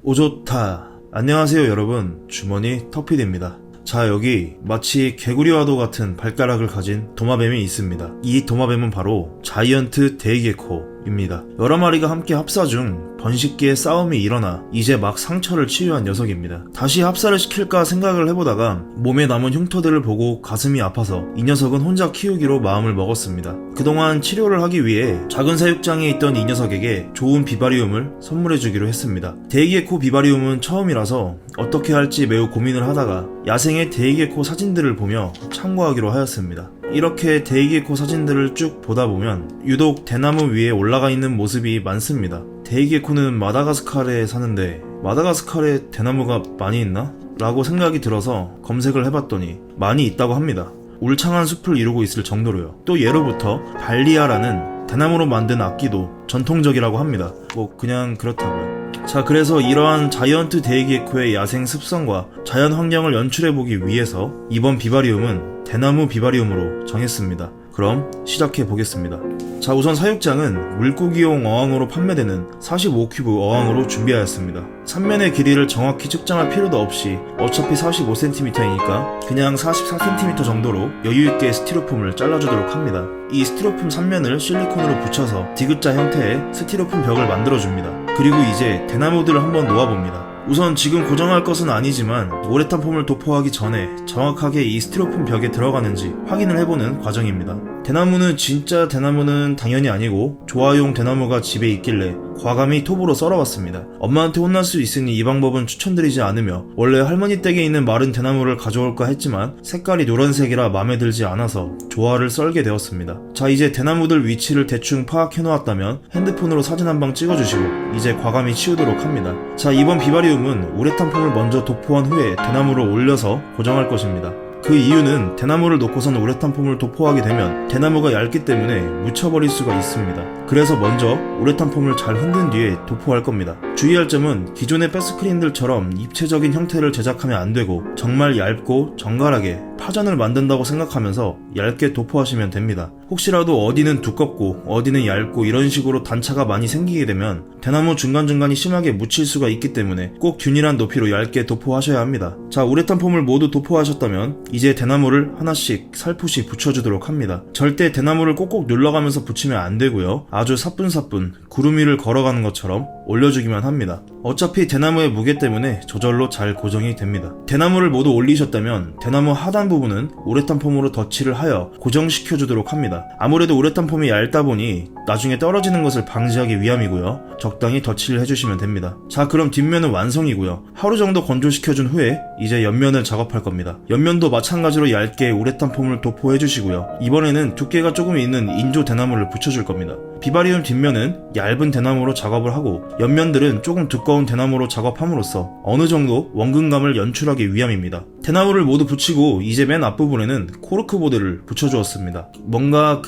오좋다. 안녕하세요 여러분, 주머니 턱피디입니다. 자, 여기 마치 개구리와도 같은 발가락을 가진 도마뱀이 있습니다. 이 도마뱀은 바로 자이언트 데이게코입니다. 여러 마리가 함께 합사 중 번식기에 싸움이 일어나 이제 막 상처를 치유한 녀석입니다. 다시 합사를 시킬까 생각을 해보다가 몸에 남은 흉터들을 보고 가슴이 아파서 이 녀석은 혼자 키우기로 마음을 먹었습니다. 그동안 치료를 하기 위해 작은 사육장에 있던 이 녀석에게 좋은 비바리움을 선물해주기로 했습니다. 데이게코 비바리움은 처음이라서 어떻게 할지 매우 고민을 하다가 야생의 데이게코 사진들을 보며 참고하기로 하였습니다. 이렇게 데이게코 사진들을 쭉 보다 보면 유독 대나무 위에 올라가 있는 모습이 많습니다. 데이게코는 마다가스카르에 사는데 마다가스카르에 대나무가 많이 있나? 라고 생각이 들어서 검색을 해봤더니 많이 있다고 합니다. 울창한 숲을 이루고 있을 정도로요. 또 예로부터 발리아라는 대나무로 만든 악기도 전통적이라고 합니다. 뭐 그냥 그렇다고요. 자, 그래서 이러한 자이언트 데이게코의 야생 습성과 자연 환경을 연출해보기 위해서 이번 비바리움은 대나무 비바리움으로 정했습니다. 그럼 시작해 보겠습니다. 자, 우선 사육장은 물고기용 어항으로 판매되는 45큐브 어항으로 준비하였습니다. 삼면의 길이를 정확히 측정할 필요도 없이 어차피 45cm이니까 그냥 44cm 정도로 여유있게 스티로폼을 잘라주도록 합니다. 이 스티로폼 3면을 실리콘으로 붙여서 디귿자 형태의 스티로폼 벽을 만들어줍니다. 그리고 이제 대나무들을 한번 놓아봅니다. 우선 지금 고정할 것은 아니지만 우레탄 폼을 도포하기 전에 정확하게 이 스티로폼 벽에 들어가는지 확인을 해보는 과정입니다. 대나무는 진짜 대나무는 당연히 아니고 조화용 대나무가 집에 있길래 과감히 톱으로 썰어봤습니다. 엄마한테 혼날 수 있으니 이 방법은 추천드리지 않으며 원래 할머니 댁에 있는 마른 대나무를 가져올까 했지만 색깔이 노란색이라 마음에 들지 않아서 조화를 썰게 되었습니다. 자, 이제 대나무들 위치를 대충 파악해놓았다면 핸드폰으로 사진 한 방 찍어주시고 이제 과감히 치우도록 합니다. 자, 이번 비바리움은 우레탄 폼을 먼저 도포한 후에 대나무를 올려서 고정할 것입니다. 그 이유는 대나무를 놓고선 우레탄 폼을 도포하게 되면 대나무가 얇기 때문에 묻혀버릴 수가 있습니다. 그래서 먼저 우레탄 폼을 잘 흔든 뒤에 도포할 겁니다. 주의할 점은 기존의 백스크린들처럼 입체적인 형태를 제작하면 안 되고 정말 얇고 정갈하게 파전을 만든다고 생각하면서 얇게 도포하시면 됩니다. 혹시라도 어디는 두껍고 어디는 얇고 이런 식으로 단차가 많이 생기게 되면 대나무 중간중간이 심하게 묻힐 수가 있기 때문에 꼭 균일한 높이로 얇게 도포하셔야 합니다. 자, 우레탄 폼을 모두 도포하셨다면 이제 대나무를 하나씩 살포시 붙여주도록 합니다. 절대 대나무를 꼭꼭 눌러가면서 붙이면 안 되고요. 아주 사뿐사뿐 구름 위를 걸어가는 것처럼 올려주기만 합니다. 어차피 대나무의 무게 때문에 저절로 잘 고정이 됩니다. 대나무를 모두 올리셨다면 대나무 하단 부분은 우레탄 폼으로 덧칠을 하여 고정시켜 주도록 합니다. 아무래도 우레탄 폼이 얇다 보니 나중에 떨어지는 것을 방지하기 위함이고요. 적당히 덧칠을 해주시면 됩니다. 자, 그럼 뒷면은 완성이고요. 하루 정도 건조시켜준 후에 이제 옆면을 작업할 겁니다. 옆면도 마찬가지로 얇게 우레탄 폼을 도포해 주시고요. 이번에는 두께가 조금 있는 인조 대나무를 붙여줄 겁니다. 비바리움 뒷면은 얇은 대나무로 작업을 하고 옆면들은 조금 두꺼운 대나무로 작업함으로써 어느 정도 원근감을 연출하기 위함입니다. 대나무를 모두 붙이고 이제 맨 앞부분에는 코르크보드를 붙여주었습니다. 뭔가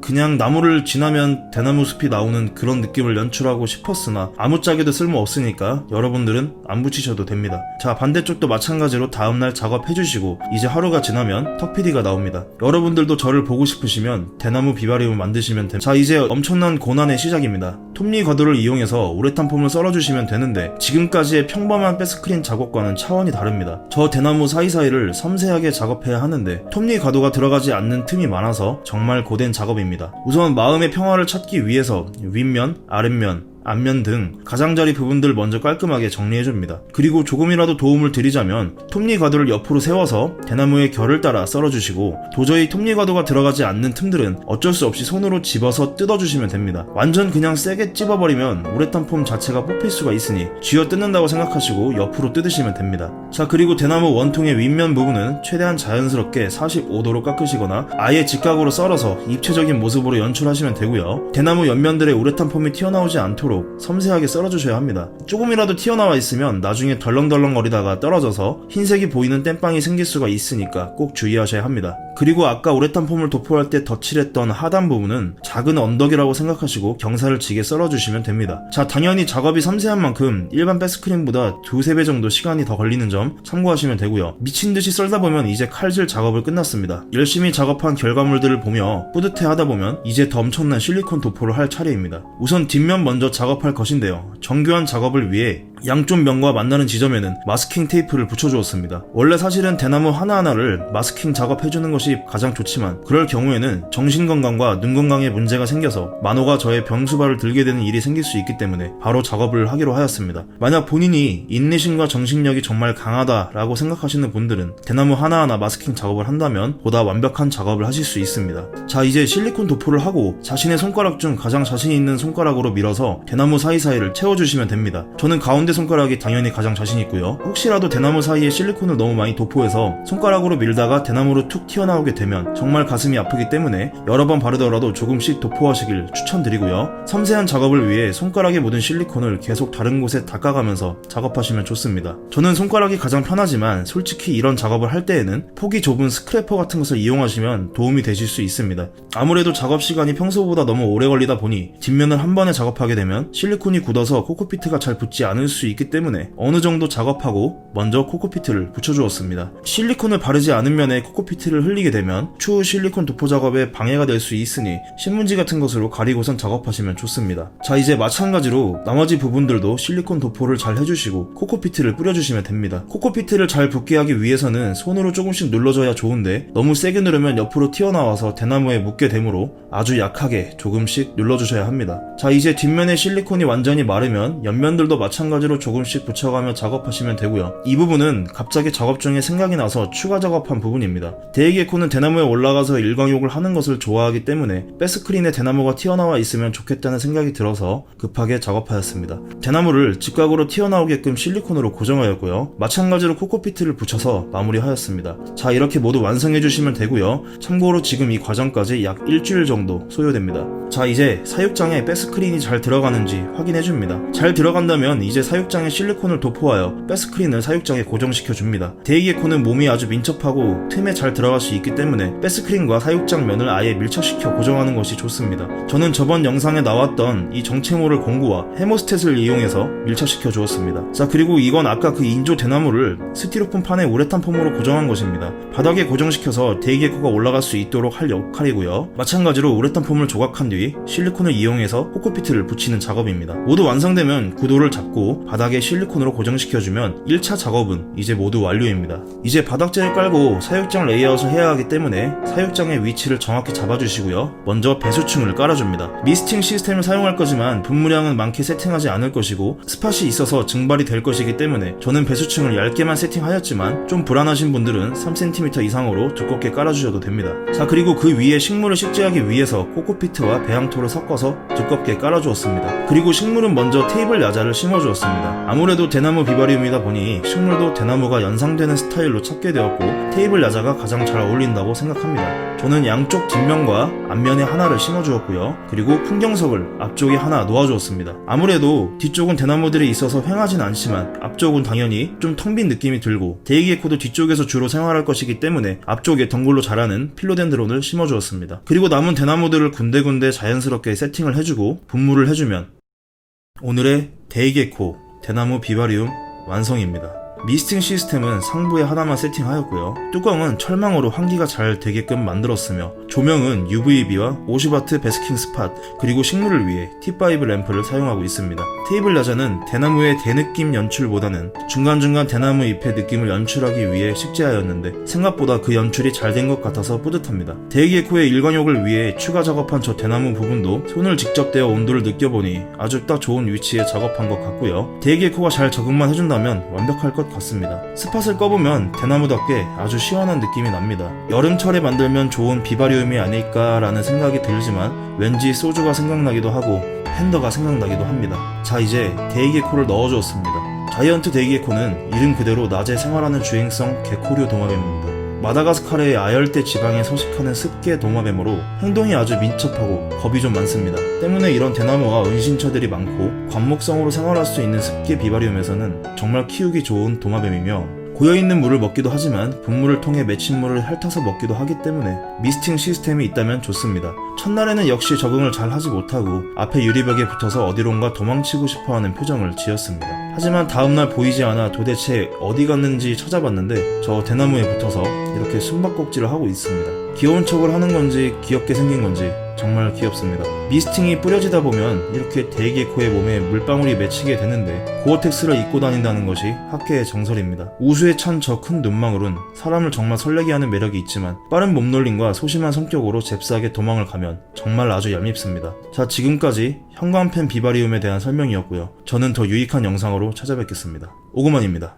그냥 나무를 지나면 대나무 숲이 나오는 그런 느낌을 연출하고 싶었으나 아무짝에도 쓸모 없으니까 여러분들은 안 붙이셔도 됩니다. 자, 반대쪽도 마찬가지로 다음날 작업해주시고 이제 하루가 지나면 턱PD가 나옵니다. 여러분들도 저를 보고 싶으시면 대나무 비바리움 만드시면 됩니다. 자, 이제 엄청난 고난의 시작입니다. 톱니 과도를 이용해서 우레탄 폼을 썰어주시면 되는데 지금까지의 평범한 백스크린 작업과는 차원이 다릅니다. 저 대나무 사이사이를 섬세하게 작업해야 하는데 톱니 과도가 들어가지 않는 틈이 많아서 정말 고된 작업입니다. 우선 마음의 평화를 찾기 위해서 윗면, 아랫면, 앞면 등 가장자리 부분들 먼저 깔끔하게 정리해줍니다. 그리고 조금이라도 도움을 드리자면 톱니 과도를 옆으로 세워서 대나무의 결을 따라 썰어주시고 도저히 톱니 과도가 들어가지 않는 틈들은 어쩔 수 없이 손으로 집어서 뜯어주시면 됩니다. 완전 그냥 세게 찝어버리면 우레탄 폼 자체가 뽑힐 수가 있으니 쥐어 뜯는다고 생각하시고 옆으로 뜯으시면 됩니다. 자, 그리고 대나무 원통의 윗면 부분은 최대한 자연스럽게 45도로 깎으시거나 아예 직각으로 썰어서 입체적인 모습으로 연출하시면 되고요. 대나무 옆면들의 우레탄 폼이 튀어나오지 않도록 섬세하게 썰어주셔야 합니다. 조금이라도 튀어나와 있으면 나중에 덜렁덜렁 거리다가 떨어져서 흰색이 보이는 땜빵이 생길 수가 있으니까 꼭 주의하셔야 합니다. 그리고 아까 우레탄 폼을 도포할 때 덧칠했던 하단 부분은 작은 언덕이라고 생각하시고 경사를 지게 썰어주시면 됩니다. 자, 당연히 작업이 섬세한 만큼 일반 백스크린보다 2~3배 정도 시간이 더 걸리는 점 참고하시면 되고요. 미친듯이 썰다 보면 이제 칼질 작업을 끝났습니다. 열심히 작업한 결과물들을 보며 뿌듯해 하다 보면 이제 더 엄청난 실리콘 도포를 할 차례입니다. 우선 뒷면 먼저 작업할 것인데요. 정교한 작업을 위해 양쪽 면과 만나는 지점에는 마스킹 테이프를 붙여주었습니다. 원래 사실은 대나무 하나하나를 마스킹 작업해주는 것이 가장 좋지만 그럴 경우에는 정신건강과 눈 건강에 문제가 생겨서 만호가 저의 병수발을 들게 되는 일이 생길 수 있기 때문에 바로 작업을 하기로 하였습니다. 만약 본인이 인내심과 정신력이 정말 강하다라고 생각하시는 분들은 대나무 하나하나 마스킹 작업을 한다면 보다 완벽한 작업을 하실 수 있습니다. 자, 이제 실리콘 도포를 하고 자신의 손가락 중 가장 자신 있는 손가락으로 밀어서 대나무 사이사이를 채워주시면 됩니다. 저는 가운데 손가락이 당연히 가장 자신 있고요. 혹시라도 대나무 사이에 실리콘을 너무 많이 도포해서 손가락으로 밀다가 대나무로 툭 튀어나오게 되면 정말 가슴이 아프기 때문에 여러 번 바르더라도 조금씩 도포하시길 추천드리고요. 섬세한 작업을 위해 손가락에 묻은 실리콘을 계속 다른 곳에 닦아가면서 작업하시면 좋습니다. 저는 손가락이 가장 편하지만 솔직히 이런 작업을 할 때에는 폭이 좁은 스크래퍼 같은 것을 이용하시면 도움이 되실 수 있습니다. 아무래도 작업 시간이 평소보다 너무 오래 걸리다 보니 뒷면을 한 번에 작업하게 되면 실리콘이 굳어서 코코피트가 잘 붙지 않을 수 있기 때문에 어느 정도 작업하고 먼저 코코피트를 붙여주었습니다. 실리콘을 바르지 않은 면에 코코피트를 흘리게 되면 추후 실리콘 도포 작업에 방해가 될 수 있으니 신문지 같은 것으로 가리고선 작업하시면 좋습니다. 자, 이제 마찬가지로 나머지 부분들도 실리콘 도포를 잘 해주시고 코코피트를 뿌려주시면 됩니다. 코코피트를 잘 붙게 하기 위해서는 손으로 조금씩 눌러줘야 좋은데 너무 세게 누르면 옆으로 튀어나와서 대나무에 묻게 되므로 아주 약하게 조금씩 눌러주셔야 합니다. 자, 이제 뒷면의 실리콘이 완전히 마르면 옆면들도 마찬가지로 조금씩 붙여가며 작업하시면 되고요. 이 부분은 갑자기 작업 중에 생각이 나서 추가 작업한 부분입니다. 데이게코는 대나무에 올라가서 일광욕을 하는 것을 좋아하기 때문에 백스크린에 대나무가 튀어나와 있으면 좋겠다는 생각이 들어서 급하게 작업하였습니다. 대나무를 직각으로 튀어나오게끔 실리콘으로 고정하였고요. 마찬가지로 코코피트를 붙여서 마무리하였습니다. 자, 이렇게 모두 완성해주시면 되고요. 참고로 지금 이 과정까지 약 일주일 정도 소요됩니다. 자, 이제 사육장에 백스크린이 잘 들어가는지 확인해줍니다. 잘 들어간다면 이제 사육장에 실리콘을 도포하여 백스크린을 사육장에 고정시켜줍니다. 데이게코는 몸이 아주 민첩하고 틈에 잘 들어갈 수 있기 때문에 백스크린과 사육장 면을 아예 밀착시켜 고정하는 것이 좋습니다. 저는 저번 영상에 나왔던 이 정체모를 공구와 헤모스탯을 이용해서 밀착시켜 주었습니다. 자, 그리고 이건 아까 그 인조 대나무를 스티로폼 판에 우레탄 폼으로 고정한 것입니다. 바닥에 고정시켜서 데이게코가 올라갈 수 있도록 할 역할이고요. 마찬가지로 우레탄 폼을 조각한 뒤 실리콘을 이용해서 코코피트를 붙이는 작업입니다. 모두 완성되면 구도를 잡고 바닥에 실리콘으로 고정시켜주면 1차 작업은 이제 모두 완료입니다. 이제 바닥재를 깔고 사육장 레이아웃을 해야 하기 때문에 사육장의 위치를 정확히 잡아주시고요. 먼저 배수층을 깔아줍니다. 미스팅 시스템을 사용할 거지만 분무량은 많게 세팅하지 않을 것이고 스팟이 있어서 증발이 될 것이기 때문에 저는 배수층을 얇게만 세팅하였지만 좀 불안하신 분들은 3cm 이상으로 두껍게 깔아주셔도 됩니다. 자, 그리고 그 위에 식물을 식재하기 위해서 코코피트와 배양토를 섞어서 두껍게 깔아주었습니다. 그리고 식물은 먼저 테이블 야자를 심어주었습니다. 아무래도 대나무 비바리움이다 보니 식물도 대나무가 연상되는 스타일로 찾게 되었고 테이블 야자가 가장 잘 어울린다고 생각합니다. 저는 양쪽 뒷면과 앞면에 하나를 심어주었고요. 그리고 풍경석을 앞쪽에 하나 놓아주었습니다. 아무래도 뒤쪽은 대나무들이 있어서 횡하진 않지만 앞쪽은 당연히 좀 텅 빈 느낌이 들고 데이게코도 뒤쪽에서 주로 생활할 것이기 때문에 앞쪽에 덩굴로 자라는 필로덴드론을 심어주었습니다. 그리고 남은 대나무들을 군데군데 자연스럽게 세팅을 해주고 분무를 해주면 오늘의 데이게코 대나무 비바리움 완성입니다. 미스팅 시스템은 상부에 하나만 세팅하였고요. 뚜껑은 철망으로 환기가 잘 되게끔 만들었으며 조명은 UVB와 50W 베스킹 스팟 그리고 식물을 위해 T5 램프를 사용하고 있습니다. 테이블 야자는 대나무의 대느낌 연출보다는 중간중간 대나무 잎의 느낌을 연출하기 위해 식재하였는데 생각보다 그 연출이 잘 된 것 같아서 뿌듯합니다. 데이게코의 일광욕을 위해 추가 작업한 저 대나무 부분도 손을 직접 대어 온도를 느껴보니 아주 딱 좋은 위치에 작업한 것 같고요. 데이게코가 잘 적응만 해준다면 완벽할 것 같습니다. 스팟을 꺼보면 대나무답게 아주 시원한 느낌이 납니다. 여름철에 만들면 좋은 비바리움이 아닐까라는 생각이 들지만 왠지 소주가 생각나기도 하고 팬더가 생각나기도 합니다. 자, 이제 데이게코를 넣어주었습니다. 자이언트 데이게코는 이름 그대로 낮에 생활하는 주행성 게코류 도마뱀입니다. 마다가스카르의 아열대 지방에 서식하는 습계 도마뱀으로 행동이 아주 민첩하고 겁이 좀 많습니다. 때문에 이런 대나무와 은신처들이 많고 관목성으로 생활할 수 있는 습계 비바리움에서는 정말 키우기 좋은 도마뱀이며 고여있는 물을 먹기도 하지만 분무를 통해 맺힌 물을 핥아서 먹기도 하기 때문에 미스팅 시스템이 있다면 좋습니다. 첫날에는 역시 적응을 잘 하지 못하고 앞에 유리벽에 붙어서 어디론가 도망치고 싶어하는 표정을 지었습니다. 하지만 다음날 보이지 않아 도대체 어디 갔는지 찾아봤는데 저 대나무에 붙어서 이렇게 숨바꼭질을 하고 있습니다. 귀여운 척을 하는 건지 귀엽게 생긴 건지 정말 귀엽습니다. 미스팅이 뿌려지다 보면 이렇게 대게코의 몸에 물방울이 맺히게 되는데 고어텍스를 입고 다닌다는 것이 학계의 정설입니다. 우수에 찬 저 큰 눈망울은 사람을 정말 설레게 하는 매력이 있지만 빠른 몸놀림과 소심한 성격으로 잽싸게 도망을 가면 정말 아주 얄밉습니다. 자, 지금까지 형광펜 비바리움에 대한 설명이었고요. 저는 더 유익한 영상으로 찾아뵙겠습니다. 오구먼입니다.